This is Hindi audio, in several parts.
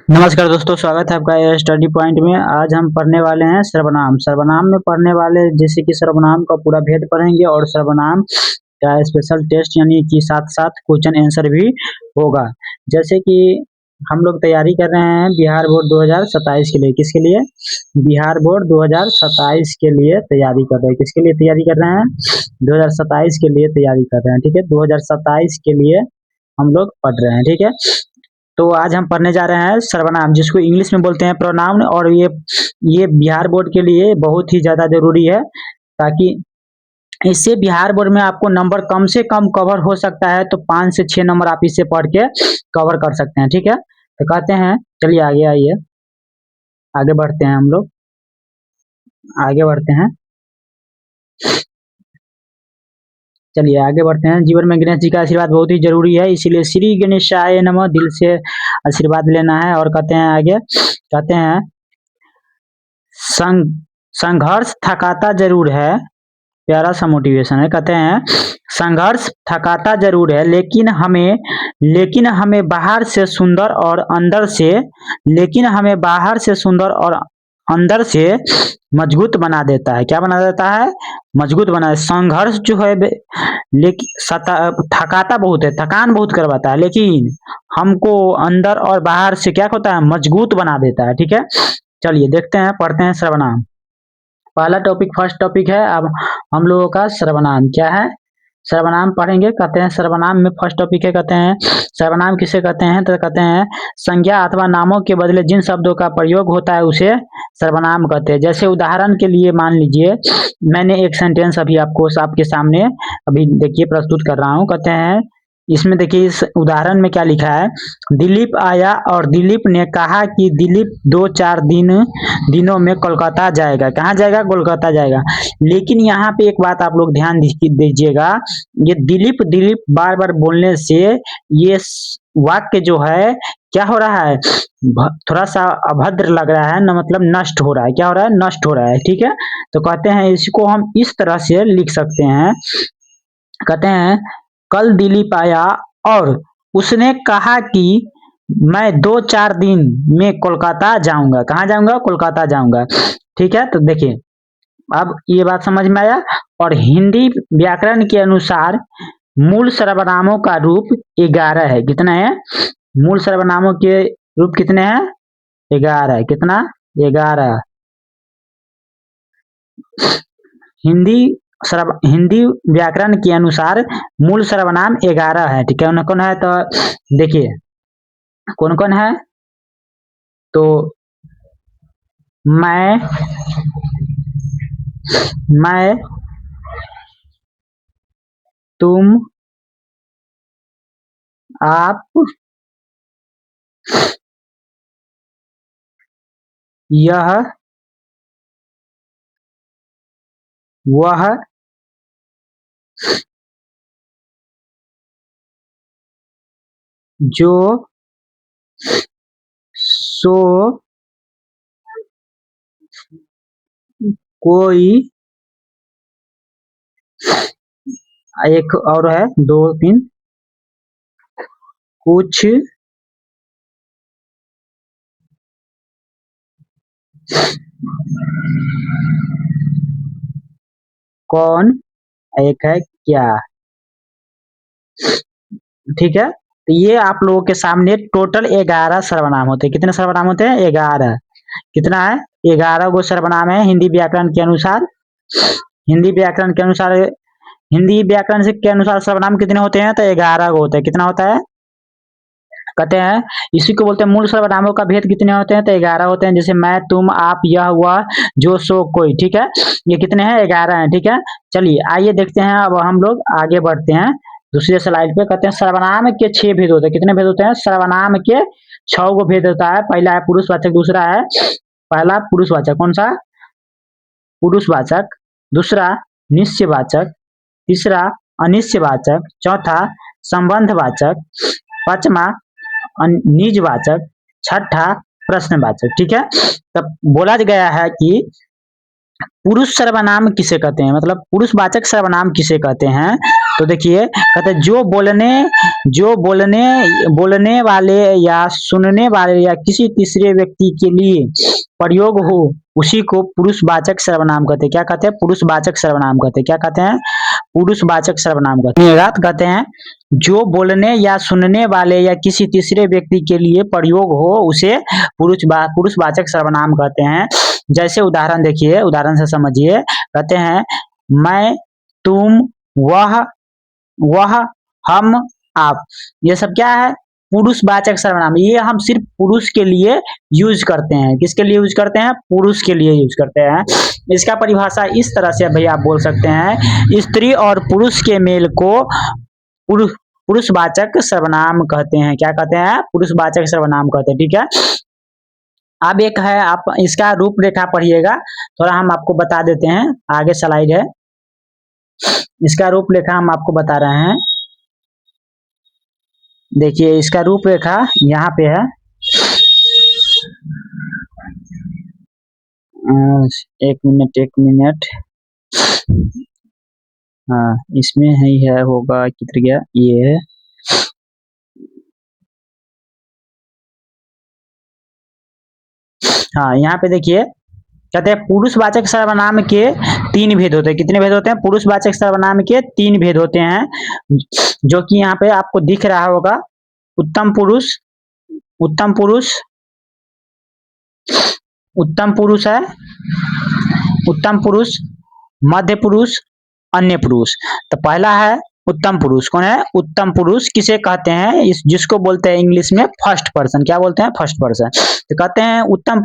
नमस्कार दोस्तों, स्वागत है आपका ये स्टडी पॉइंट में। आज हम पढ़ने वाले हैं सर्वनाम। सर्वनाम में पढ़ने वाले जैसे कि सर्वनाम का पूरा भेद पढ़ेंगे और सर्वनाम का स्पेशल टेस्ट यानी कि साथ साथ क्वेश्चन आंसर भी होगा। जैसे कि हम लोग तैयारी कर रहे हैं बिहार बोर्ड 2027 के लिए। किसके लिए? बिहार बोर्ड 2027 के लिए तैयारी कर रहे हैं। किसके लिए तैयारी कर रहे हैं? 2027 के लिए तैयारी कर रहे हैं। ठीक है, 2027 के लिए हम लोग पढ़ रहे हैं। ठीक है, तो आज हम पढ़ने जा रहे हैं सर्वनाम, जिसको इंग्लिश में बोलते हैं प्रोनाउन। और ये बिहार बोर्ड के लिए बहुत ही ज्यादा जरूरी है, ताकि इससे बिहार बोर्ड में आपको नंबर कम से कम कवर हो सकता है। तो 5 से 6 नंबर आप इससे पढ़ के कवर कर सकते हैं। ठीक है, तो कहते हैं, चलिए आगे आइए, आगे बढ़ते हैं। हम लोग आगे बढ़ते हैं, चलिए आगे बढ़ते हैं। जीवन में गणेश जी का आशीर्वाद बहुत ही जरूरी है, इसीलिए श्री गणेशाय नमः दिल से आशीर्वाद लेना है। और कहते हैं आगे, कहते हैं संघर्ष थकाता जरूर है। प्यारा सा मोटिवेशन है। कहते हैं संघर्ष थकाता जरूर है, लेकिन हमें बाहर से सुंदर और अंदर से लेकिन हमें बाहर से सुंदर और अंदर से मजबूत बना देता है। क्या बना देता है? मजबूत बना देता है। संघर्ष जो है लेकिन थकाता बहुत है, थकान बहुत करवाता है, लेकिन हमको अंदर और बाहर से क्या होता है? मजबूत बना देता है। ठीक है, चलिए देखते हैं, पढ़ते हैं सर्वनाम। पहला टॉपिक, फर्स्ट टॉपिक है अब हम लोगों का सर्वनाम। क्या है? सर्वनाम पढ़ेंगे। कहते हैं सर्वनाम में फर्स्ट टॉपिक है, कहते हैं सर्वनाम किसे कहते हैं? तो कहते हैं संज्ञा अथवा नामों के बदले जिन शब्दों का प्रयोग होता है उसे सर्वनाम कहते हैं। जैसे उदाहरण के लिए मान लीजिए, मैंने एक सेंटेंस अभी आपके सामने अभी देखिए प्रस्तुत कर रहा हूँ। कहते हैं इसमें देखिए, इस उदाहरण में क्या लिखा है? दिलीप आया और दिलीप ने कहा कि दिलीप 2-4 दिनों में कोलकाता जाएगा। कहाँ जाएगा? कोलकाता जाएगा। लेकिन यहाँ पे एक बात आप लोग ध्यान दीजिएगा, ये दिलीप दिलीप बार बार बोलने से ये वाक्य जो है क्या हो रहा है? थोड़ा सा अभद्र लग रहा है ना, मतलब नष्ट हो रहा है। क्या हो रहा है? नष्ट हो रहा है। ठीक है, तो कहते हैं इसको हम इस तरह से लिख सकते हैं। कहते हैं कल दिलीप आया और उसने कहा कि मैं 2-4 दिन में कोलकाता जाऊंगा। कहाँ जाऊंगा? कोलकाता जाऊंगा। ठीक है, तो देखिए अब ये बात समझ में आया। और हिंदी व्याकरण के अनुसार मूल सर्वनामों का रूप 11 है। कितना है? मूल सर्वनामों के रूप कितने हैं? 11 है। कितना? 11। हिंदी व्याकरण के अनुसार मूल सर्वनाम 11 है। ठीक है, कौन कौन है? तो देखिए कौन कौन है। तो मैं तुम, आप, यह, वह, जो, सो, कोई, एक और है, 2-3, कुछ, कौन, एक है क्या। ठीक है, तो ये आप लोगों के सामने टोटल 11 सर्वनाम होते हैं। कितने सर्वनाम होते हैं? 11। कितना है? 11 गो सर्वनाम है हिंदी व्याकरण के अनुसार। हिंदी व्याकरण के अनुसार हिंदी व्याकरण के अनुसार सर्वनाम कितने होते हैं? तो 11 गो होते हैं। कितना होता है? कहते हैं इसी को बोलते हैं मूल सर्वनामों का भेद कितने होते हैं? तो 11 होते हैं। जैसे मैं, तुम, आप, यह, वह, जो, सो, कोई। ठीक है, ये कितने हैं? 11 हैं। ठीक है, चलिए आइए देखते हैं। अब हम लोग आगे बढ़ते हैं दूसरे स्लाइड पे। कहते हैं सर्वनाम के 6 भेद होते हैं। कितने भेद होते हैं? सर्वनाम के 6 गो भेद होता है। पहला है पुरुषवाचक, दूसरा है पहला पुरुषवाचक। कौन सा? पुरुषवाचक। दूसरा निश्चयवाचक। तीसरा अनिश्चयवाचक। चौथा संबंधवाचक। पांचवा निजवाचक। छठा प्रश्नवाचक। ठीक है, तब बोला गया है कि पुरुष सर्वनाम किसे कहते हैं, मतलब पुरुषवाचक सर्वनाम किसे कहते हैं। तो देखिए कहते हैं जो बोलने वाले या सुनने वाले या किसी तीसरे व्यक्ति के लिए प्रयोग हो उसी को पुरुषवाचक सर्वनाम कहते हैं। क्या कहते हैं, पुरुषवाचक सर्वनाम कहते हैं। क्या कहते हैं, पुरुषवाचक सर्वनाम कहते हैं। कहते हैं जो बोलने या सुनने वाले या किसी तीसरे व्यक्ति के लिए प्रयोग हो उसे पुरुषवाचक सर्वनाम कहते हैं। जैसे उदाहरण देखिए, उदाहरण से समझिए। कहते हैं मैं, तुम, वह, हम, आप, ये सब क्या है, पुरुषवाचक सर्वनाम। ये हम सिर्फ पुरुष के लिए यूज करते हैं। किसके लिए यूज करते हैं, पुरुष के लिए यूज करते हैं। इसका परिभाषा इस तरह से भैया आप बोल सकते हैं, स्त्री और पुरुष के मेल को पुरुषवाचक सर्वनाम कहते हैं। क्या कहते हैं, पुरुषवाचक सर्वनाम कहते हैं। ठीक है, अब एक है, आप इसका रूपरेखा पढ़िएगा, थोड़ा हम आपको बता देते हैं, आगे स्लाइड है, इसका रूपरेखा हम आपको बता रहे हैं। देखिए इसका रूपरेखा यहाँ पे है, एक मिनट, हाँ इसमें ही है, होगा किधर गया, ये है, हाँ यहाँ पे देखिए कहते हैं पुरुषवाचक सर्वनाम के 3 भेद होते हैं। कितने भेद होते हैं, पुरुषवाचक सर्वनाम के 3 भेद होते हैं, जो कि यहाँ पे आपको दिख रहा होगा। उत्तम पुरुष है, उत्तम पुरुष, मध्य पुरुष, अन्य पुरुष। तो पहला है उत्तम पुरुष। कौन है, उत्तम पुरुष किसे कहते हैं, इस जिसको बोलते हैं इंग्लिश में फर्स्ट पर्सन। क्या बोलते हैं, फर्स्ट पर्सन। तो कहते हैं उत्तम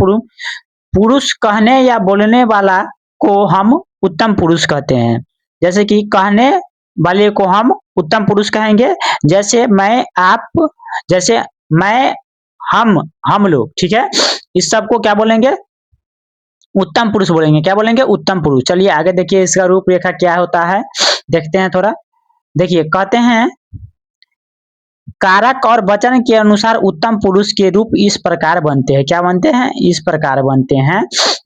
पुरुष कहने या बोलने वाला को हम उत्तम पुरुष कहते हैं। जैसे कि कहने वाले को हम उत्तम पुरुष कहेंगे, जैसे मैं, आप, जैसे मैं, हम लोग। ठीक है, इस सब को क्या बोलेंगे, उत्तम पुरुष बोलेंगे। क्या बोलेंगे, उत्तम पुरुष। चलिए आगे देखिए इसका रूपरेखा क्या होता है, देखते हैं थोड़ा। देखिए कहते हैं कारक और वचन के अनुसार उत्तम पुरुष के रूप इस प्रकार बनते हैं। क्या बनते हैं, इस प्रकार बनते हैं।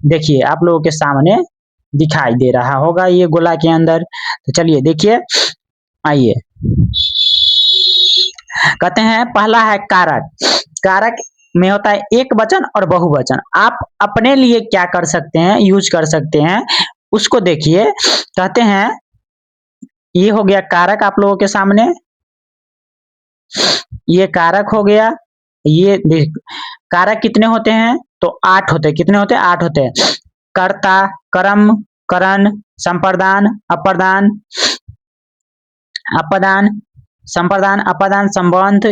देखिए आप लोगों के सामने दिखाई दे रहा होगा ये गोला के अंदर। तो चलिए देखिए, आइए। कहते हैं पहला है कारक। कारक में होता है एक वचन और बहुवचन। आप अपने लिए क्या कर सकते हैं, यूज कर सकते हैं, उसको देखिए। कहते हैं ये हो गया कारक आप लोगों के सामने, ये कारक हो गया। ये कारक कितने होते हैं, तो 8 होते हैं। कितने होते हैं, 8 होते हैं। कर्ता, कर्म, करण, संप्रदान, अप्रदान, संप्रदान, अपादान, संबंध,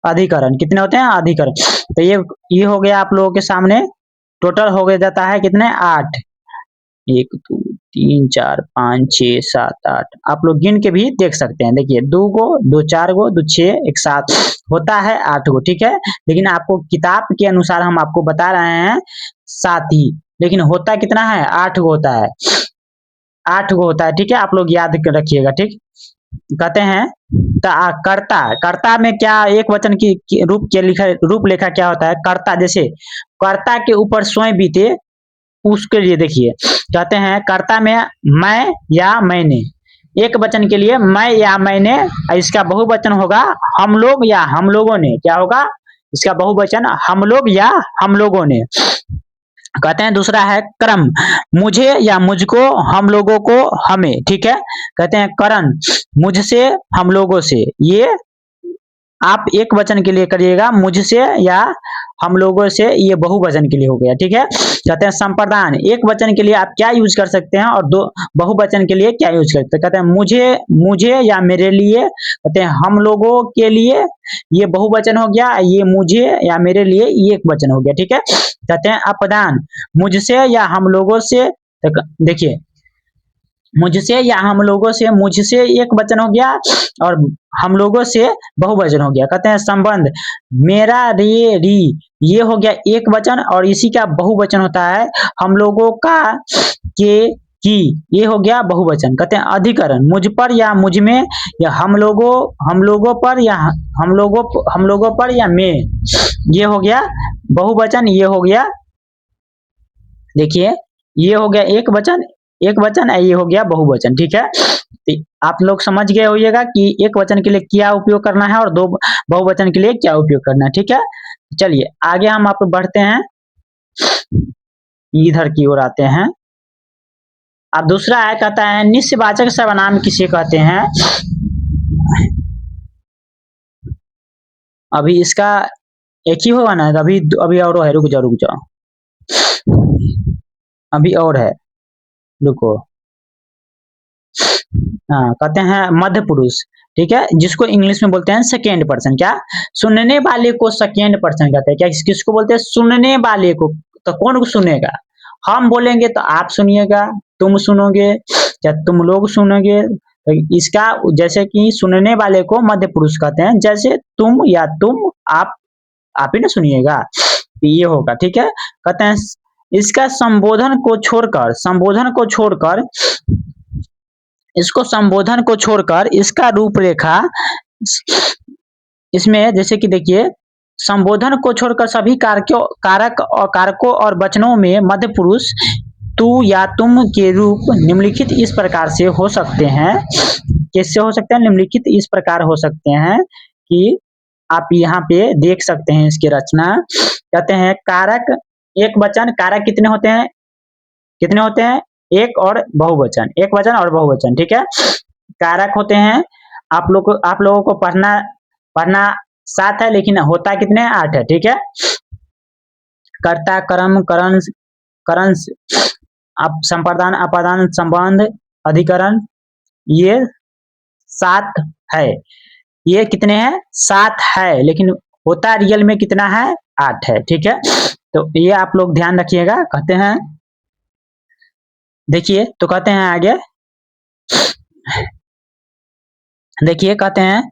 अधिकरण। कितने होते हैं, अधिकरण। तो ये हो गया आप लोगों के सामने। टोटल हो गया जाता है कितने, 8। 1 2 3 4 5 6 7 8। आप लोग गिन के भी देख सकते हैं। देखिए 2 गो, 2 4 गो, 2 6, 1 7 होता है 8 गो। ठीक है, लेकिन आपको किताब के अनुसार हम आपको बता रहे हैं 7 ही, लेकिन होता कितना है, 8 गो होता है, 8 गो होता है। ठीक है, आप लोग याद रखिएगा। ठीक, कहते हैं कर्ता में क्या एक वचन की रूपरेखा क्या होता है, कर्ता। जैसे कर्ता के ऊपर स्वयं बीते, उसके लिए देखिए कहते हैं कर्ता में मैं या मैंने। एक वचन के लिए मैं या मैंने, इसका बहुवचन होगा हम लोग या हम लोगों ने। क्या होगा, इसका बहुवचन हम लोग या हम लोगों ने। कहते हैं दूसरा है क्रम, मुझे या मुझको, हम लोगों को, हमें। ठीक है, कहते हैं करण, मुझसे, हम लोगों से। ये आप एक वचन के लिए करिएगा, मुझसे या हम लोगों से, ये बहुवचन के लिए हो गया। ठीक है, कहते हैं संप्रदान, एक वचन के लिए आप क्या यूज कर सकते हैं और दो बहुवचन के लिए क्या यूज करते हैं। कहते हैं मुझे या मेरे लिए। कहते हैं हम लोगों के लिए, ये बहुवचन हो गया। ये मुझे या मेरे लिए, ये एक वचन हो गया। ठीक है, कहते हैं अपदान, मुझसे या हम लोगों से। देखिए मुझसे या हम लोगों से, मुझसे एक वचन हो गया और हम लोगों से बहुवचन हो गया। कहते हैं संबंध, मेरा, रे, री, ये हो गया एक वचन और इसी का बहुवचन होता है हम लोगों का, के, की, ये हो गया बहुवचन। कहते हैं अधिकरण, मुझ पर या मुझ में, या हम लोगों पर या हम लोगों पर या में, ये हो गया बहुवचन। ये हो गया, देखिए ये हो गया एक वचन, एक वचन, ये हो गया बहुवचन। ठीक है, तो आप लोग समझ गए होइएगा कि एक वचन के लिए क्या उपयोग करना है और दो बहुवचन के लिए क्या उपयोग करना है। ठीक है, चलिए आगे हम आप बढ़ते हैं, इधर की ओर आते हैं। अब दूसरा है, कहता है निश्चयवाचक सर्वनाम किसे कहते हैं। अभी इसका एक ही होगा ना, अभी अभी और है, रुक जाओ रुक जाओ, अभी और है, रुको। हाँ, कहते हैं मध्य पुरुष। ठीक है, जिसको इंग्लिश में बोलते हैं सेकेंड पर्सन। क्या, सुनने वाले को सेकेंड पर्सन कहते हैं। क्या, किसको बोलते हैं, सुनने वाले को। तो कौन सुनेगा, हम बोलेंगे तो आप सुनिएगा, तुम सुनोगे या तुम लोग सुनोगे। तो इसका जैसे कि सुनने वाले को मध्य पुरुष कहते हैं, जैसे तुम या तुम, आप ही ना सुनिएगा, ये होगा। ठीक है, कहते हैं इसका संबोधन को छोड़कर इसको संबोधन को छोड़कर इसका रूपरेखा, इसमें जैसे कि देखिए, संबोधन को छोड़कर सभी कारकों और वचनों में मध्य पुरुष तू या तुम के रूप निम्नलिखित इस प्रकार से हो सकते हैं। कैसे हो सकते हैं, निम्नलिखित इस प्रकार हो सकते हैं कि आप यहाँ पे देख सकते हैं इसकी रचना। कहते हैं कारक, एक वचन, कारक कितने होते हैं, कितने होते हैं, एक और बहुवचन, एक वचन और बहुवचन। ठीक है, कारक होते हैं, आप लोगों को पढ़ना 7 है, लेकिन होता कितने, 8 है। ठीक है, कर्ता, कर्म, करण, अब संप्रदान, अपादान, संबंध, अधिकरण, ये 7 है। ये कितने हैं, 7 है, लेकिन होता रियल में कितना है, 8 है। ठीक है, तो ये आप लोग ध्यान रखिएगा। कहते हैं, देखिए तो कहते हैं आगे, देखिए कहते हैं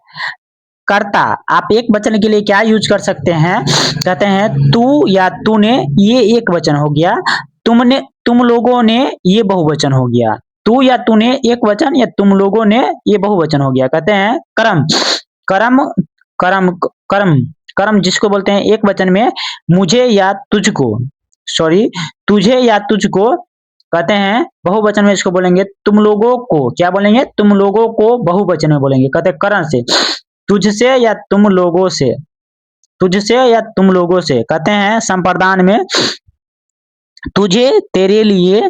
कर्ता, आप एक वचन के लिए क्या यूज कर सकते हैं, कहते हैं तू या तूने, ये एक वचन हो गया, तुमने, तुम लोगों ने, ये बहुवचन हो गया। तू या तूने एक वचन, या तुम लोगों ने ये बहुवचन हो गया। कहते हैं कर्म, कर्म, कर्म, कर्म, कर्म जिसको बोलते हैं एक वचन में, मुझे या तुझको, सॉरी, तुझे या तुझको। कहते हैं बहुवचन में इसको बोलेंगे तुम लोगों को, क्या बोलेंगे, तुम लोगों को बहुवचन में बोलेंगे। कहते हैं करण से, तुझसे या तुम लोगों से, तुझसे या तुम लोगों से। कहते हैं संप्रदान में, तुझे, तेरे लिए,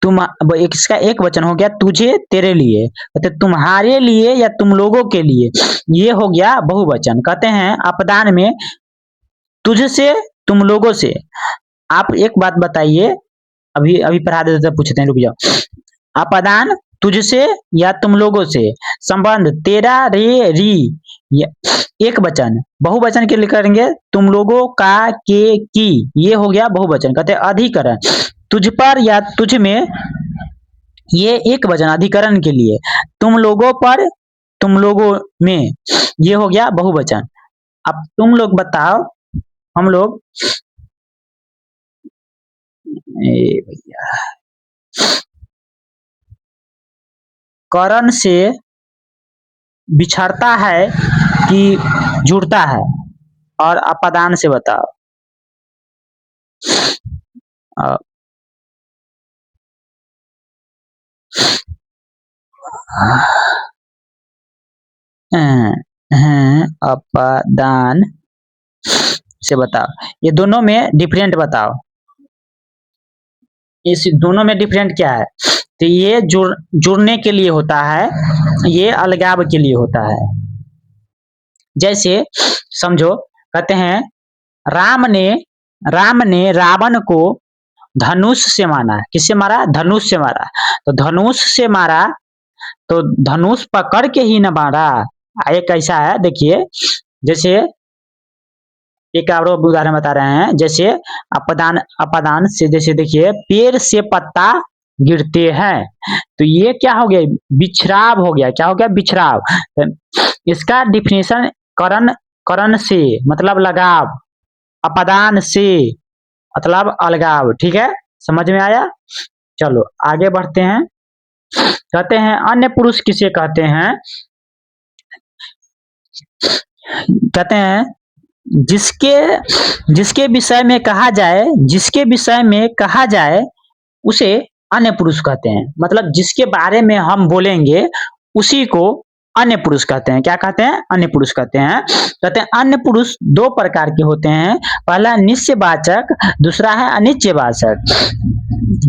तुम, इसका एक वचन हो गया, तुझे, तेरे लिए। कहते तुम्हारे लिए या तुम लोगों के लिए, ये हो गया बहुवचन। कहते हैं अपदान में, तुझसे, तुम लोगों से। आप एक बात बताइए, अभी अभी पढ़ा देते, पूछते हैं, रुक जाओ। अपदान, तुझसे या तुम लोगों से। संबंध, तेरा, रे, री, एक वचन। बहुवचन के लिए करेंगे तुम लोगों का, के, की, ये हो गया बहुवचन। कहते हैं अधिकरण, तुझ पर या तुझ में, ये एक वचन अधिकरण के लिए। तुम लोगों पर, तुम लोगों में, ये हो गया बहुवचन। अब तुम लोग बताओ, हम लोग, भैया, करण से बिछड़ता है कि जुड़ता है, और अपदान से बताओ। अपदान से बताओ, ये दोनों में डिफरेंट बताओ, इस दोनों में डिफरेंट क्या है। तो ये जुड़ने के लिए होता है, ये अलगाव के लिए होता है। जैसे समझो, कहते हैं राम ने रावण को धनुष से मारा। किससे मारा, धनुष से मारा। तो धनुष से मारा, तो धनुष पकड़ के ही न मारा। एक ऐसा है, देखिए, जैसे एक और उदाहरण बता रहे हैं, जैसे अपदान से, जैसे देखिए पेड़ से पत्ता गिरते हैं, तो ये क्या हो गया, बिछराव हो गया। क्या हो गया, बिछराव। इसका डिफिनेशन, करण से मतलब लगाव, अपदान से मतलब अलगाव। ठीक है, समझ में आया। चलो आगे बढ़ते हैं। कहते हैं अन्य पुरुष किसे कहते हैं, कहते हैं जिसके विषय में कहा जाए उसे अन्य पुरुष कहते हैं। मतलब जिसके बारे में हम बोलेंगे उसी को अन्य पुरुष कहते हैं। क्या कहते हैं? अन्य पुरुष कहते हैं। कहते हैं अन्य पुरुष दो प्रकार के होते हैं, पहला निश्चयवाचक, दूसरा है अनिश्चयवाचक।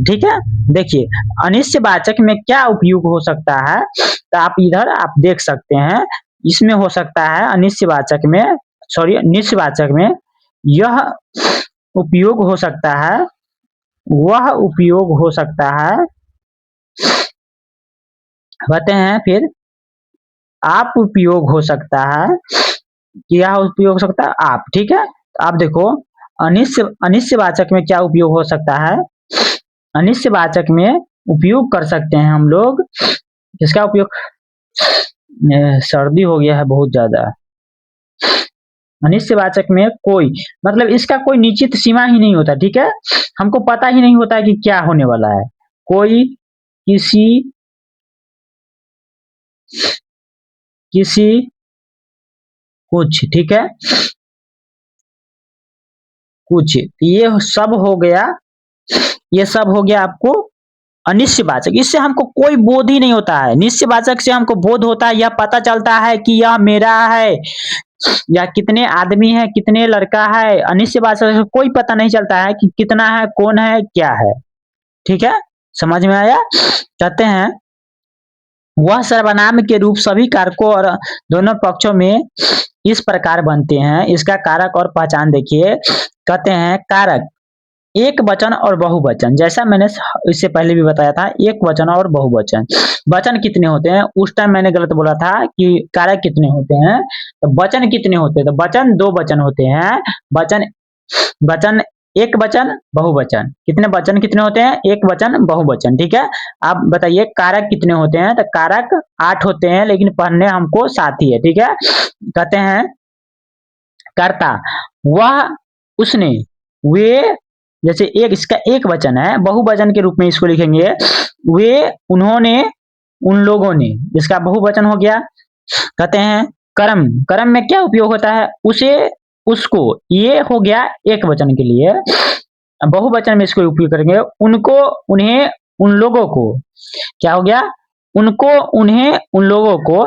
ठीक है, देखिए अनिश्चयवाचक में क्या उपयोग हो सकता है, तो आप इधर आप देख सकते हैं, इसमें हो सकता है अनिश्चयवाचक में, सॉरी निश्चयवाचक में यह उपयोग हो सकता है, वह उपयोग हो सकता है, कहते हैं फिर आप उपयोग हो सकता है, क्या उपयोग हो सकता है? आप। ठीक है, तो आप देखो अनिश्चयवाचक में क्या उपयोग हो सकता है, अनिश्चयवाचक में उपयोग कर सकते हैं हम लोग, किसका उपयोग, सर्दी हो गया है बहुत ज्यादा। अनिश्चयवाचक में कोई, मतलब इसका कोई निश्चित सीमा ही नहीं होता। ठीक है, हमको पता ही नहीं होता है कि क्या होने वाला है, कोई किसी किसी कुछ। ठीक है, कुछ, ये सब हो गया, ये सब हो गया आपको अनिश्चयवाचक। इससे हमको कोई बोध ही नहीं होता है। निश्चयवाचक से हमको बोध होता है, यह पता चलता है कि यह मेरा है, या कितने आदमी है, कितने लड़का है। अनिश्चयवाचक से कोई पता नहीं चलता है कि कितना है, कौन है, क्या है। ठीक है, समझ में आया? कहते हैं वह सर्वनाम के रूप सभी कारकों और दोनों पक्षों में इस प्रकार बनते हैं। इसका कारक और पहचान देखिए। कहते हैं कारक एक वचन और बहुवचन, जैसा मैंने इससे पहले भी बताया था, एक वचन और बहुवचन। वचन कितने होते हैं, उस टाइम मैंने गलत बोला था कि कारक कितने होते हैं, तो वचन कितने होते हैं, तो वचन दो वचन होते हैं। वचन वचन एक वचन बहुवचन, कितने वचन कितने होते हैं, एक वचन बहुवचन। ठीक है, आप बताइए कारक कितने होते हैं, तो कारक 8 होते हैं, लेकिन पढ़ने हमको 7 ही है। ठीक है, कहते हैं कर्ता वह, उसने, वे, जैसे एक, इसका एक वचन है, बहुवचन के रूप में इसको लिखेंगे वे, उन्होंने, उन लोगों ने, इसका बहुवचन हो गया। कहते हैं कर्म, कर्म में क्या उपयोग होता है, उसे, उसको, ये हो गया एक वचन के लिए। बहुवचन में इसको उपयोग करेंगे उनको, उन्हें, उन लोगों को, क्या हो गया, उनको, उन्हें, उन लोगों को।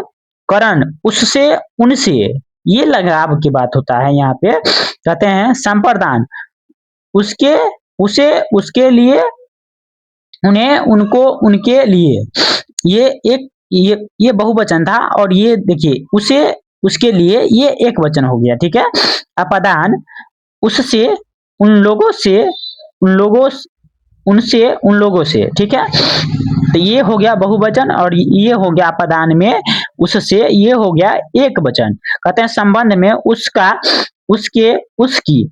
करण उससे, उनसे, ये लगाव की बात होता है यहाँ पे। कहते हैं संप्रदान उसके, उसे, उसके लिए, उन्हें, उनको, उनके लिए। ये एक, ये बहुवचन था, और ये देखिए उसे, उसके लिए, ये एक वचन हो गया। ठीक है, अपदान उससे, उन लोगों से, उन लोगों, उनसे, उन लोगों से। ठीक है, तो ये हो गया बहुवचन, और ये हो गया अपदान में उससे, ये हो गया एक वचन। कहते हैं संबंध में उसका, उसके, उसकी,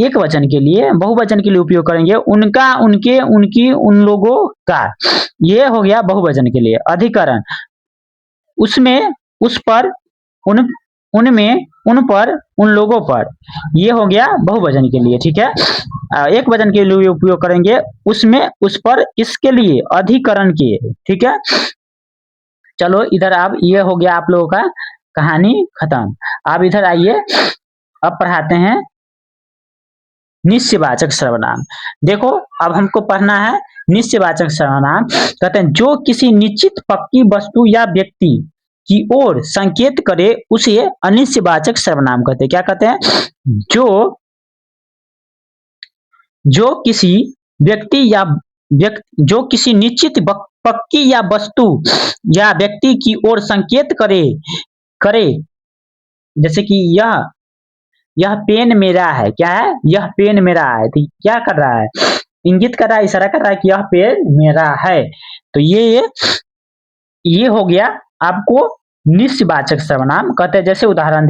एक वचन के लिए, बहुवचन के लिए उपयोग करेंगे उनका, उनके, उनकी, उन लोगों का, ये हो गया बहुवचन के लिए। अधिकरण उसमें, उस पर, उन, उनमें, उन पर, उन लोगों पर, ये हो गया बहुवचन के लिए। ठीक है, एक वचन के लिए उपयोग करेंगे उसमें, उस पर, इसके लिए, अधिकरण के। ठीक है, चलो इधर आप, ये हो गया आप लोगों का कहानी खत्म। आप इधर आइए, अब पढ़ाते हैं निश्चयवाचक सर्वनाम। देखो अब हमको पढ़ना है निश्चयवाचक सर्वनाम। कहते हैं जो किसी निश्चित पक्की वस्तु या व्यक्ति की ओर संकेत करे उसे अनिश्चयवाचक सर्वनाम कहते हैं। क्या कहते हैं, जो किसी व्यक्ति या जो किसी निश्चित पक्की या वस्तु या व्यक्ति की ओर संकेत करे, जैसे कि यह पेन मेरा है, क्या है, यह पेन मेरा है, तो क्या कर रहा है, इंगित कर रहा है, इशारा कर रहा है कि यह पेन मेरा है। तो ये हो गया आपको निश्चयवाचक सर्वनाम। कहते हैं जैसे उदाहरण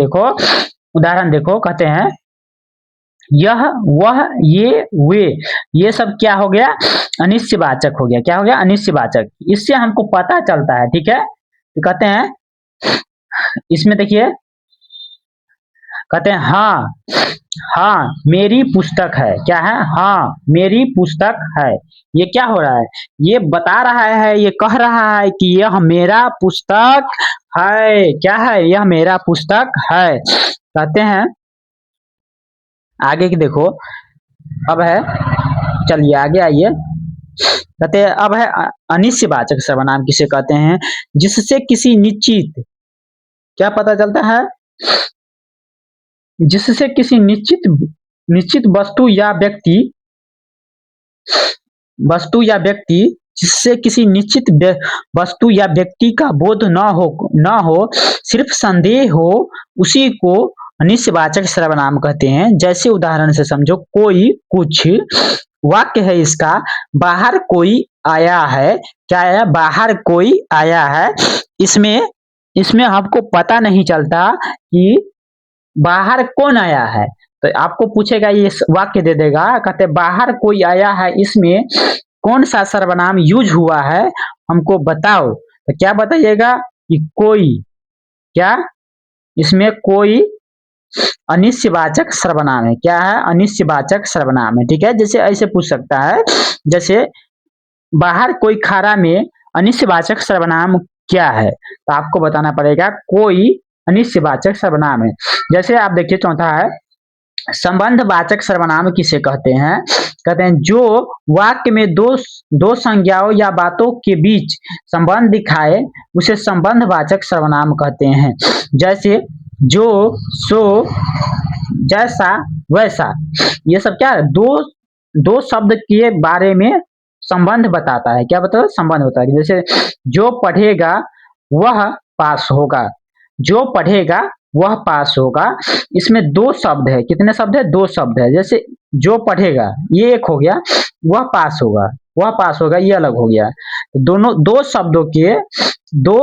देखो, कहते हैं यह, वह, ये, वे, ये सब क्या हो गया, अनिश्चयवाचक हो गया। क्या हो गया, अनिश्चयवाचक। इससे हमको पता चलता है। ठीक है, तो कहते हैं इसमें देखिए, कहते हैं हाँ मेरी पुस्तक है, क्या है, हाँ मेरी पुस्तक है। ये क्या हो रहा है, ये बता रहा है, ये कह रहा है कि यह मेरा पुस्तक है, क्या है, यह मेरा पुस्तक है। कहते हैं आगे की देखो, अब है, चलिए आगे आइए। कहते हैं अब है अनिश्चयवाचक सर्वनाम किसे कहते हैं, जिससे किसी निश्चित, क्या पता चलता है, जिससे किसी निश्चित निश्चित वस्तु या व्यक्ति जिससे किसी निश्चित वस्तु या व्यक्ति का बोध न हो सिर्फ संदेह हो, उसी को अनिश्चयवाचक सर्वनाम कहते हैं। जैसे उदाहरण से समझो, कोई कुछ, वाक्य है इसका, बाहर कोई आया है, क्या है, बाहर कोई आया है। इसमें हमको पता नहीं चलता कि बाहर कौन आया है, तो आपको पूछेगा, ये वाक्य दे देगा, कहते बाहर कोई आया है, इसमें कौन सा सर्वनाम यूज हुआ है हमको बताओ, तो क्या बताइएगा कि कोई, क्या, इसमें कोई अनिश्चयवाचक सर्वनाम है, क्या है, अनिश्चयवाचक सर्वनाम है। ठीक है, जैसे ऐसे पूछ सकता है, जैसे बाहर कोई खारा में अनिश्चयवाचक सर्वनाम क्या है, तो आपको बताना पड़ेगा कोई अनिश्चयवाचक सर्वनाम है। जैसे आप देखिए चौथा है, संबंधवाचक सर्वनाम किसे कहते हैं, कहते हैं जो वाक्य में दो संज्ञाओं या बातों के बीच संबंध दिखाए उसे संबंधवाचक सर्वनाम कहते हैं। जैसे जो, सो, जैसा, वैसा, ये सब क्या है, दो शब्द के बारे में संबंध बताता है, क्या बताता है, संबंध होता है। जैसे जो पढ़ेगा वह पास होगा, जो पढ़ेगा वह पास होगा, इसमें दो शब्द है, कितने शब्द है, दो शब्द है। जैसे जो पढ़ेगा ये एक हो गया, वह पास होगा, वह पास होगा ये अलग हो गया। दोनों दो शब्दों के दो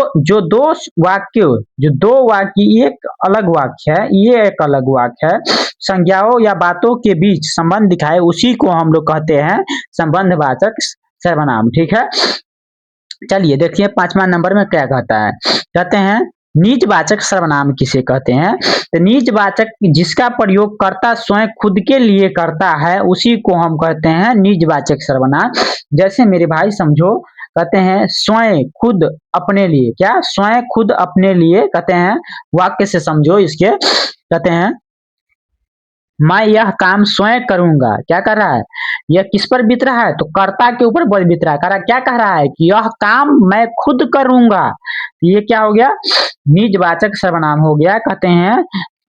वाक्य, एक अलग वाक्य है, ये एक अलग वाक्य है, संज्ञाओं या बातों के बीच संबंध दिखाए उसी को हम लोग कहते हैं संबंधवाचक सर्वनाम। ठीक है, चलिए देखिए 5वां नंबर में क्या कहता है, कहते हैं निजवाचक सर्वनाम किसे कहते हैं, तो निजवाचक जिसका प्रयोग कर्ता स्वयं खुद के लिए करता है उसी को हम कहते हैं निजवाचक सर्वनाम। जैसे मेरे भाई समझो, कहते हैं स्वयं खुद अपने लिए, क्या, स्वयं खुद अपने लिए, कहते हैं वाक्य से समझो इसके, कहते हैं मैं यह काम स्वयं करूंगा, क्या कर रहा है, यह किस पर बीत रहा है, तो कर्ता के ऊपर बल बीत रहा है, क्या कह रहा है कि यह काम मैं खुद करूंगा, ये क्या हो गया, निजवाचक सर्वनाम हो गया। कहते हैं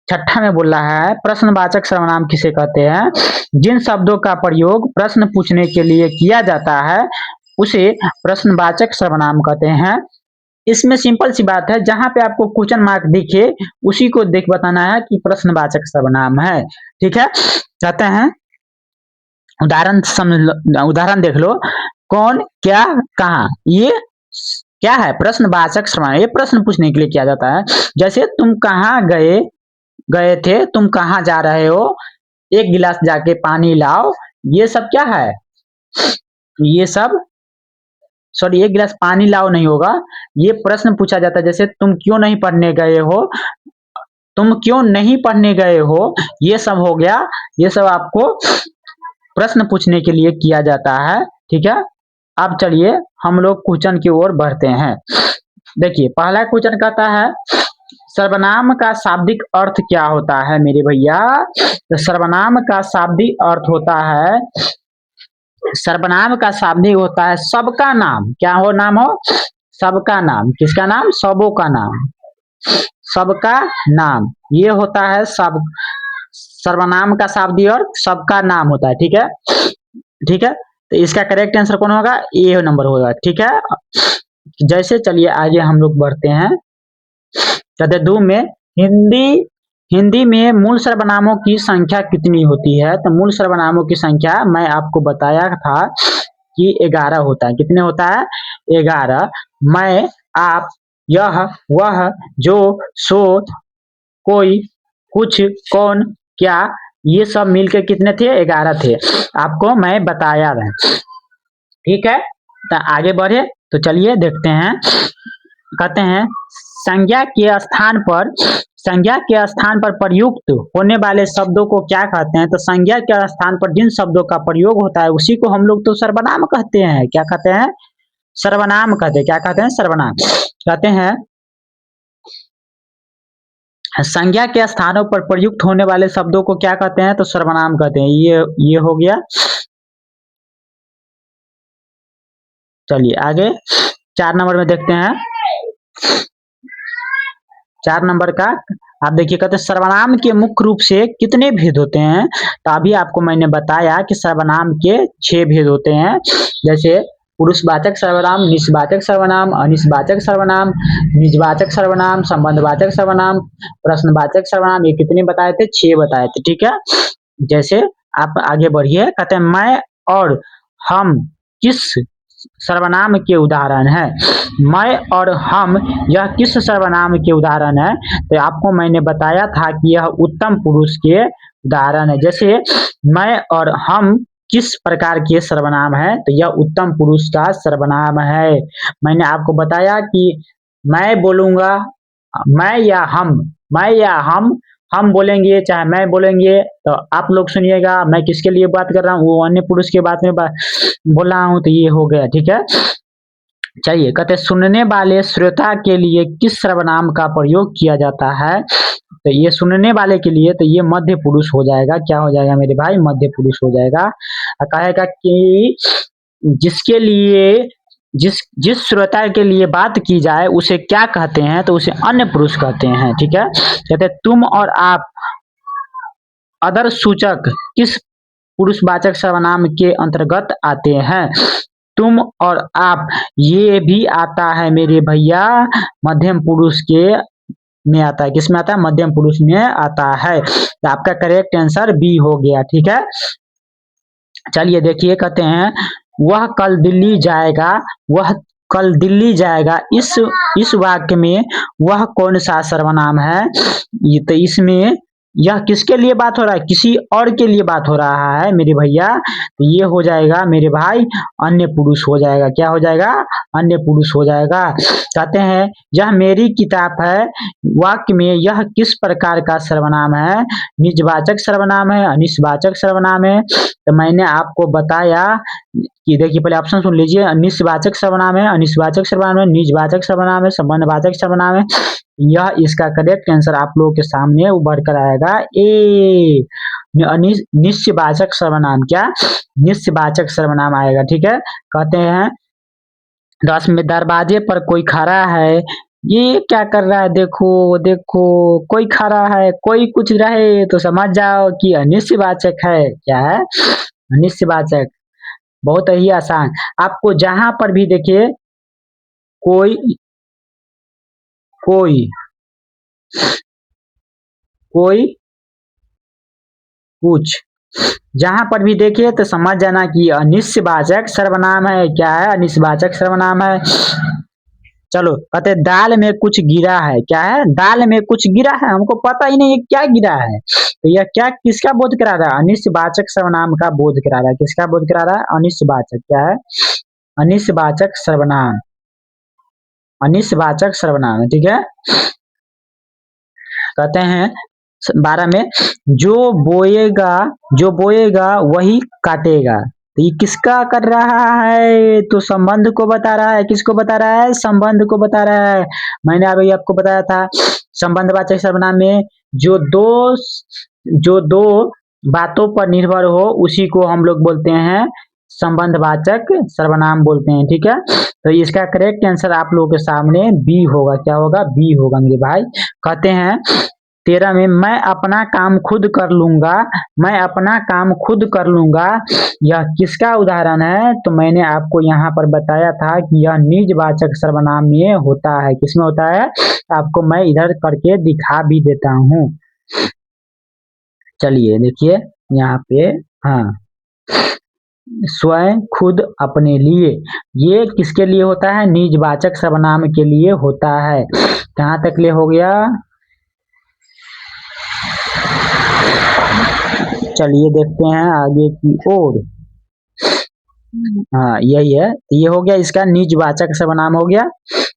छठा में बोल रहा है प्रश्नवाचक सर्वनाम किसे कहते हैं, जिन शब्दों का प्रयोग प्रश्न पूछने के लिए किया जाता है उसे प्रश्नवाचक सर्वनाम कहते हैं। इसमें सिंपल सी बात है, जहां पे आपको क्वेश्चन मार्क दिखे उसी को देख बताना है कि प्रश्नवाचक सर्वनाम है। ठीक है, कहते हैं उदाहरण देख लो, कौन, क्या, कहां, ये क्या है, प्रश्नवाचक सर्वनाम, ये प्रश्न पूछने के लिए किया जाता है। जैसे तुम कहाँ गए थे, तुम कहाँ जा रहे हो, एक गिलास जाके पानी लाओ, ये सब क्या है, ये सब, सॉरी, एक गिलास पानी लाओ नहीं होगा, ये प्रश्न पूछा जाता है। जैसे तुम क्यों नहीं पढ़ने गए हो, तुम क्यों नहीं पढ़ने गए हो, ये सब हो गया, ये सब आपको प्रश्न पूछने के लिए किया जाता है। ठीक है, अब चलिए हम लोग क्वेश्चन की ओर बढ़ते हैं। देखिए पहला क्वेश्चन कहता है सर्वनाम का शाब्दिक अर्थ क्या होता है मेरे भैया, तो सर्वनाम का शाब्दिक अर्थ होता है, सर्वनाम का शाब्दिक होता है सबका नाम, क्या हो, नाम हो, सबका नाम, किसका नाम, सबों का नाम, सबका नाम, ये होता है सब सर्वनाम का शाब्दिक अर्थ सबका नाम होता है। ठीक है, ठीक है, तो इसका करेक्ट आंसर कौन होगा, ए नंबर होगा। ठीक है, जैसे चलिए आगे हम लोग बढ़ते हैं, कहते दो में हिंदी में मूल सर्वनामों की संख्या कितनी होती है, तो मूल सर्वनामों की संख्या मैं आपको बताया था कि 11 होता है, कितने होता है, 11, मैं, आप, यह, वह, जो, सो, कोई, कुछ, कौन, क्या, ये सब मिलकर कितने थे, 11 थे, आपको मैं बताया था। ठीक है, तो आगे बढ़े तो चलिए देखते हैं, कहते हैं संज्ञा के स्थान पर प्रयुक्त होने वाले शब्दों को क्या कहते हैं, तो संज्ञा के स्थान पर जिन शब्दों का प्रयोग होता है उसी को हम लोग तो सर्वनाम कहते हैं, क्या कहते हैं, सर्वनाम कहते हैं, क्या कहते हैं, सर्वनाम कहते हैं। संज्ञा के स्थानों पर प्रयुक्त होने वाले शब्दों को क्या कहते हैं, तो सर्वनाम कहते हैं। ये हो गया, चलिए आगे 4 नंबर में देखते हैं। 4 नंबर का आप देखिए, कहते हैं सर्वनाम के मुख्य रूप से कितने भेद होते हैं। तो अभी आपको मैंने बताया कि सर्वनाम के 6 भेद होते हैं। जैसे पुरुषवाचक सर्वनाम, निजवाचक सर्वनाम, अनिजवाचक सर्वनाम, निजवाचक सर्वनाम, संबंधवाचक सर्वनाम, प्रश्नवाचक सर्वनाम। ये कितने बताए थे? 6 बताए थे। ठीक है, जैसे आप आगे बढ़िए, कहते हैं मैं और हम किस सर्वनाम के उदाहरण है। मैं और हम यह किस सर्वनाम के उदाहरण है? तो आपको मैंने बताया था कि यह उत्तम पुरुष के उदाहरण है। जैसे मैं और हम किस प्रकार के सर्वनाम है? तो यह उत्तम पुरुष का सर्वनाम है। मैंने आपको बताया कि मैं बोलूंगा, मैं या हम बोलेंगे चाहे मैं बोलेंगे, तो आप लोग सुनिएगा मैं किसके लिए बात कर रहा हूँ, वो अन्य पुरुष के बात में बोल रहा हूँ। तो ये हो गया। ठीक है, चलिए कहते सुनने वाले श्रोता के लिए किस सर्वनाम का प्रयोग किया जाता है? तो ये सुनने वाले के लिए तो ये मध्य पुरुष हो जाएगा। क्या हो जाएगा मेरे भाई? मध्य पुरुष हो जाएगा। कहेगा कि जिसके लिए जिस श्रोता के लिए बात की जाए उसे क्या कहते हैं? तो उसे अन्य पुरुष कहते हैं। ठीक है, कहते तुम और आप अदर सूचक किस पुरुषवाचक सर्वनाम के अंतर्गत आते हैं? तुम और आप ये भी आता है मेरे भैया मध्यम पुरुष के में आता है। किसमें आता है? मध्यम पुरुष में आता है। तो आपका करेक्ट आंसर बी हो गया। ठीक है, चलिए देखिए, कहते हैं वह कल दिल्ली जाएगा, वह कल दिल्ली जाएगा। इस वाक्य में वह कौन सा सर्वनाम है? ये तो इसमें यह किसके लिए बात हो रहा है? किसी और के लिए बात हो रहा है मेरे भैया। तो ये हो जाएगा मेरे भाई अन्य पुरुष हो जाएगा। क्या हो जाएगा? अन्य पुरुष हो जाएगा। कहते हैं यह मेरी किताब है, वाक्य में यह किस प्रकार का सर्वनाम है? निजवाचक सर्वनाम है, अनिजवाचक सर्वनाम है। तो मैंने आपको बताया कि देखिए, पहले ऑप्शन सुन लीजिए। निजवाचक सर्वनाम है, अनिजवाचक सर्वनाम है, निजवाचक सर्वनाम है, संबंधवाचक सर्वनाम है। यह इसका करेक्ट आंसर आप लोगों के सामने उभर कर आएगा ए, निश्चयवाचक सर्वनाम। क्या? निश्चयवाचक सर्वनाम आएगा। ठीक है, कहते हैं 10 में दरवाजे पर कोई खड़ा है, ये क्या कर रहा है? देखो देखो, कोई खड़ा है, कोई कुछ रहे तो समझ जाओ कि अनिश्चयवाचक है। क्या है? अनिश्चयवाचक। बहुत ही आसान। आपको जहां पर भी देखिए कोई कोई कोई कुछ, जहां पर भी देखिए तो समझ जाना कि अनिश्चयवाचक सर्वनाम है। क्या है? अनिश्चयवाचक सर्वनाम है। चलो, कहते दाल में कुछ गिरा है। क्या है? दाल में कुछ गिरा है, हमको पता ही नहीं है क्या गिरा है। तो यह क्या किसका बोध करा रहा है? अनिश्चयवाचक सर्वनाम का बोध करा रहा है। किसका बोध करा रहा है? अनिश्चयवाचक। क्या है? अनिश्चयवाचक सर्वनाम। अनिश्चयवाचक सर्वनाम है। ठीक है, कहते हैं 12 में जो बोएगा वही काटेगा। तो ये किसका कर रहा है? तो संबंध को बता रहा है। किसको बता रहा है? संबंध को बता रहा है। मैंने अभी आपको बताया था संबंधवाचक सर्वनाम में जो दो बातों पर निर्भर हो उसी को हम लोग बोलते हैं संबंधवाचक सर्वनाम बोलते हैं। ठीक है, तो इसका करेक्ट आंसर आप लोगों के सामने बी होगा। क्या होगा? बी होगा मेरे भाई। कहते हैं 13 में मैं अपना काम खुद कर लूंगा, मैं अपना काम खुद कर लूंगा। यह किसका उदाहरण है? तो मैंने आपको यहाँ पर बताया था कि यह निजवाचक सर्वनाम में होता है। किसमें होता है? आपको मैं इधर करके दिखा भी देता हूँ। चलिए देखिए यहाँ पे, हाँ, स्वयं, खुद, अपने लिए, ये किसके लिए होता है? निजवाचक सर्वनाम के लिए होता है। कहाँ तक ले हो गया? चलिए देखते हैं आगे की ओर। हाँ यही है, ये हो गया इसका निजवाचक सर्वनाम हो गया।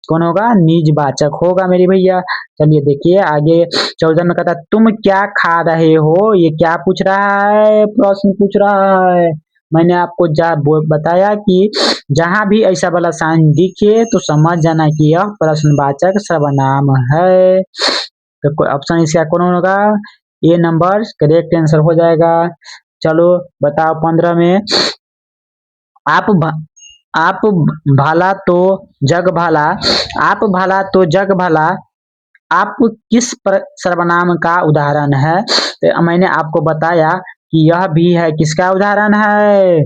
कौन होगा? निजवाचक होगा मेरे भैया। चलिए देखिए आगे 14 में कहता तुम क्या खा रहे हो। ये क्या पूछ रहा है? प्रश्न पूछ रहा है। मैंने आपको बताया कि जहां भी ऐसा वाला साइन दिखे तो समझ जाना कि यह प्रश्नवाचक सर्वनाम है। तो ऑप्शन इसका कौन होगा? ए नंबर करेक्ट आंसर हो जाएगा। चलो बताओ 15 में आप भला तो जग भला, आप भला तो जग भला, आप किस सर्वनाम का उदाहरण है? तो मैंने आपको बताया कि यह भी है किसका उदाहरण है?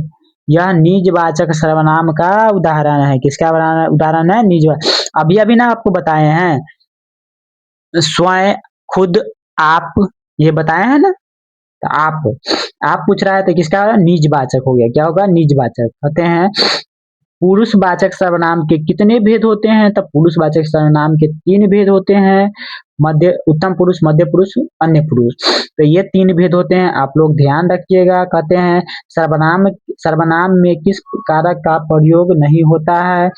यह निजवाचक सर्वनाम का उदाहरण है। किसका उदाहरण है? अभी अभी ना आपको बताए हैं, स्वयं, खुद, आप, ये बताए हैं ना। तो आप पूछ रहा है तो किसका निजवाचक हो गया। क्या होगा? निजवाचक। कहते हैं पुरुषवाचक सर्वनाम के कितने भेद होते हैं? तब पुरुषवाचक सर्वनाम के 3 भेद होते हैं, मध्य, उत्तम पुरुष, मध्य पुरुष, अन्य पुरुष। तो ये 3 भेद होते हैं, आप लोग ध्यान रखिएगा। कहते हैं सर्वनाम में किस कारक का प्रयोग नहीं होता है?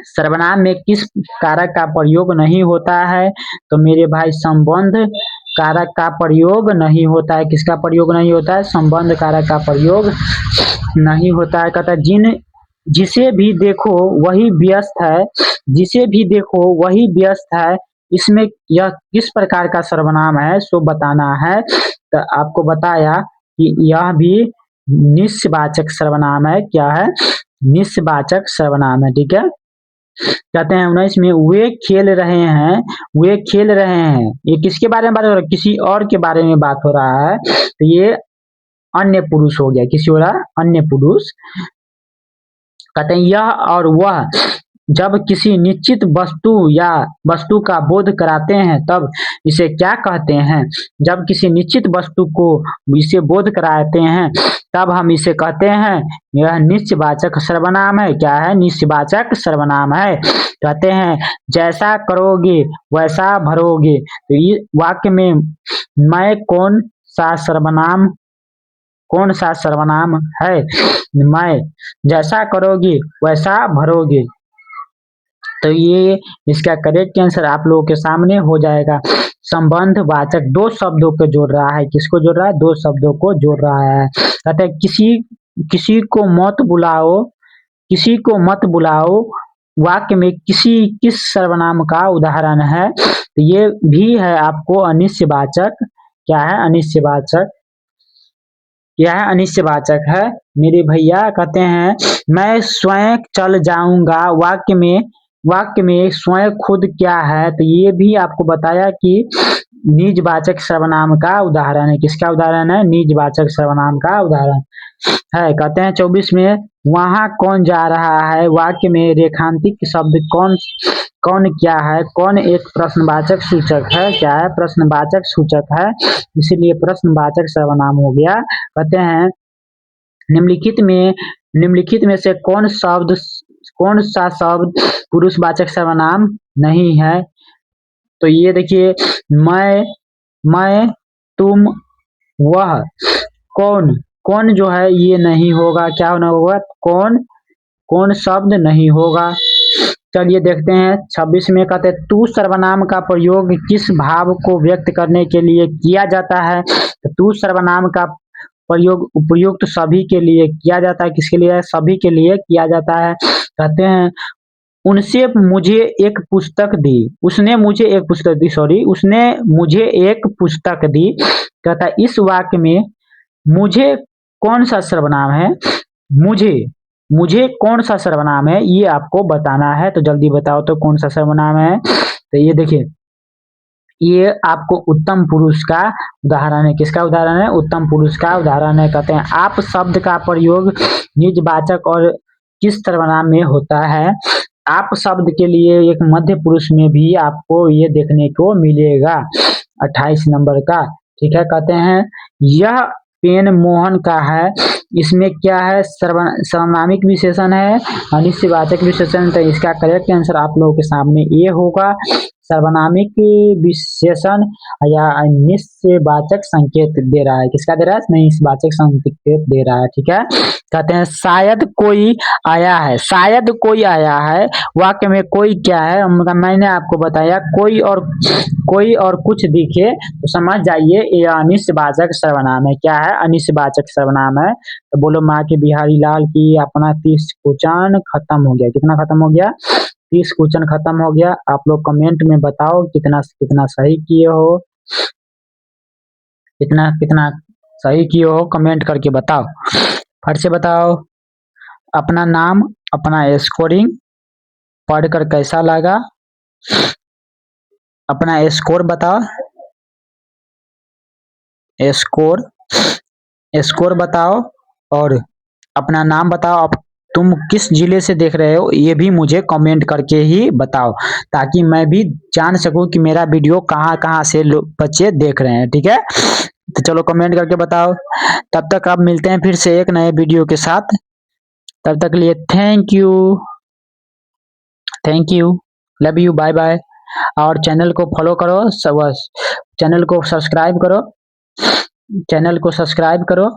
सर्वनाम में किस कारक का प्रयोग नहीं होता है? तो मेरे भाई संबंध कारक का प्रयोग नहीं होता है। किसका प्रयोग नहीं होता है? संबंध कारक का प्रयोग नहीं होता है। कहता है जिसे भी देखो वही व्यस्त है, जिसे भी देखो वही व्यस्त है, इसमें यह किस प्रकार का सर्वनाम है सो बताना है। तो आपको बताया कि यह भी निस्वाचक सर्वनाम है। क्या है? निस्वाचक सर्वनाम है। ठीक है। कहते हैं 19 में वे खेल रहे हैं, वे खेल रहे हैं, ये किसके बारे में बात हो रहा है? किसी और के बारे में बात हो रहा है। तो ये अन्य पुरुष हो गया। किसी हो रहा है? अन्य पुरुष। कहते हैं यह और वह जब किसी निश्चित वस्तु या वस्तु का बोध कराते हैं तब इसे क्या कहते हैं? जब किसी निश्चित वस्तु को इसे बोध कराते हैं तब हम इसे कहते हैं यह निश्चयवाचक सर्वनाम है। क्या है? निश्चयवाचक सर्वनाम है। कहते हैं जैसा करोगे वैसा भरोगे। तो ये वाक्य में मैं कौन सा सर्वनाम है? मैं। जैसा करोगे वैसा भरोगे। तो ये इसका करेक्ट आंसर आप लोगों के सामने हो जाएगा। संबंध वाचक 2 शब्दों को जोड़ रहा है। किसको जोड़ रहा है? 2 शब्दों को जोड़ रहा है। कहते हैं किसी को मत बुलाओ, किसी को मत बुलाओ वाक्य में किस सर्वनाम का उदाहरण है? तो ये भी है आपको अनिश्चयवाचक। क्या है? अनिश्चयवाचक। यह अनिश्चयवाचक है मेरे भैया। कहते हैं मैं स्वयं चल जाऊंगा वाक्य में स्वयं खुद क्या है? तो ये भी आपको बताया कि निजवाचक सर्वनाम का उदाहरण है। किसका उदाहरण है? निजवाचक सर्वनाम का उदाहरण है। कहते हैं 24 में वहां कौन जा रहा है? वाक्य में रेखांकित शब्द कौन क्या है? कौन एक प्रश्नवाचक सूचक है। क्या है? प्रश्नवाचक सूचक है, इसीलिए प्रश्नवाचक सर्वनाम हो गया। कहते हैं निम्नलिखित में से कौन सा शब्द पुरुषवाचक सर्वनाम नहीं है? तो ये देखिए मैं, तुम, वह, कौन जो है ये नहीं होगा। क्या होना होगा? कौन शब्द नहीं होगा। चलिए देखते हैं 26 में। कहते हैं तू सर्वनाम का प्रयोग किस भाव को व्यक्त करने के लिए किया जाता है? तो तू सर्वनाम का प्रयोग उपयुक्त सभी के लिए किया जाता है। किसके लिए? सभी के लिए किया जाता है। कहते हैं उसने मुझे एक पुस्तक दी। कहता है इस वाक्य में मुझे कौन सा सर्वनाम है? मुझे कौन सा सर्वनाम है ये आपको बताना है। तो जल्दी बताओ तो कौन सा सर्वनाम है? तो ये देखिए, ये आपको उत्तम पुरुष का उदाहरण है। किसका उदाहरण है? उत्तम पुरुष का उदाहरण है। कहते हैं आप शब्द का प्रयोग निजवाचक और किस सर्वनाम में होता है? आप शब्द के लिए एक मध्य पुरुष में भी आपको ये देखने को मिलेगा 28 नंबर का। ठीक है। कहते हैं यह पेन मोहन का है, इसमें क्या है? सर्वनामिक विशेषण है, अनिश्चयवाचक विशेषण। तो इसका करेक्ट आंसर आप लोगों के सामने ये होगा, सर्वनामिक विशेषण या निश्चयवाचक संकेत दे रहा है। किसका दे रहा है? निश्चयवाचक संकेत दे रहा है। ठीक है। कहते हैं शायद कोई आया है वाक्य में कोई क्या है? मैंने आपको बताया कोई और कुछ दिखे तो समझ जाइए ये अनिश्चयवाचक सर्वनाम है। क्या है? अनिश्चयवाचक सर्वनाम है। तो बोलो माँ के बिहारी लाल की। अपना 30 क्वेश्चन खत्म हो गया। कितना खत्म हो गया? 30 क्वेश्चन खत्म हो गया। आप लोग कमेंट में बताओ कितना सही किए हो, कितना सही किए हो, कमेंट करके बताओ, फट से बताओ। अपना नाम, अपना स्कोरिंग पढ़कर कैसा लगा, अपना स्कोर बताओ, स्कोर स्कोर बताओ और अपना नाम बताओ। अब तुम किस जिले से देख रहे हो ये भी मुझे कमेंट करके ही बताओ, ताकि मैं भी जान सकूं कि मेरा वीडियो कहाँ कहाँ से बच्चे देख रहे हैं। ठीक है, तो चलो कमेंट करके बताओ। तब तक अब मिलते हैं फिर से एक नए वीडियो के साथ। तब तक के लिए thank you, love you, bye bye. और चैनल को फॉलो करो, सब चैनल को सब्सक्राइब करो, चैनल को सब्सक्राइब करो,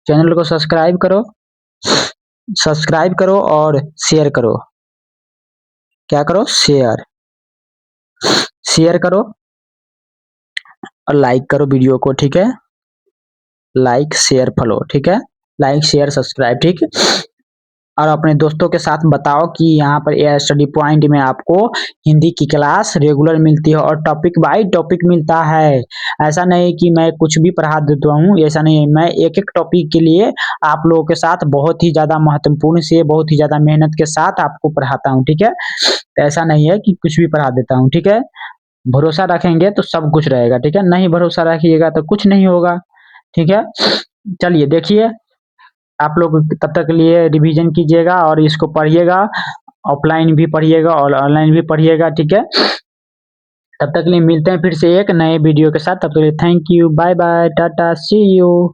चैनल को सब्सक्राइब करो, सब्सक्राइब करो और शेयर करो। क्या करो? शेयर, शेयर करो और लाइक करो वीडियो को। ठीक है, लाइक शेयर फॉलो, ठीक है, लाइक शेयर सब्सक्राइब, ठीक है। और अपने दोस्तों के साथ बताओ कि यहाँ पर एआई स्टडी पॉइंट में आपको हिंदी की क्लास रेगुलर मिलती है और टॉपिक बाय टॉपिक मिलता है। ऐसा नहीं कि मैं कुछ भी पढ़ा देता हूँ, ऐसा नहीं है। मैं एक एक टॉपिक के लिए आप लोगों के साथ बहुत ही ज़्यादा महत्वपूर्ण से, बहुत ही ज़्यादा मेहनत के साथ आपको पढ़ाता हूँ। ठीक है, तो ऐसा नहीं है कि कुछ भी पढ़ा देता हूँ। ठीक है, भरोसा रखेंगे तो सब कुछ रहेगा। ठीक है, नहीं भरोसा रखिएगा तो कुछ नहीं होगा। ठीक है, चलिए देखिए, आप लोग तब तक के लिए रिवीजन कीजिएगा और इसको पढ़िएगा, ऑफलाइन भी पढ़िएगा और ऑनलाइन भी पढ़िएगा। ठीक है, तब तक के लिए मिलते हैं फिर से एक नए वीडियो के साथ। तब तक के लिए thank you, bye bye, ta ta, see you.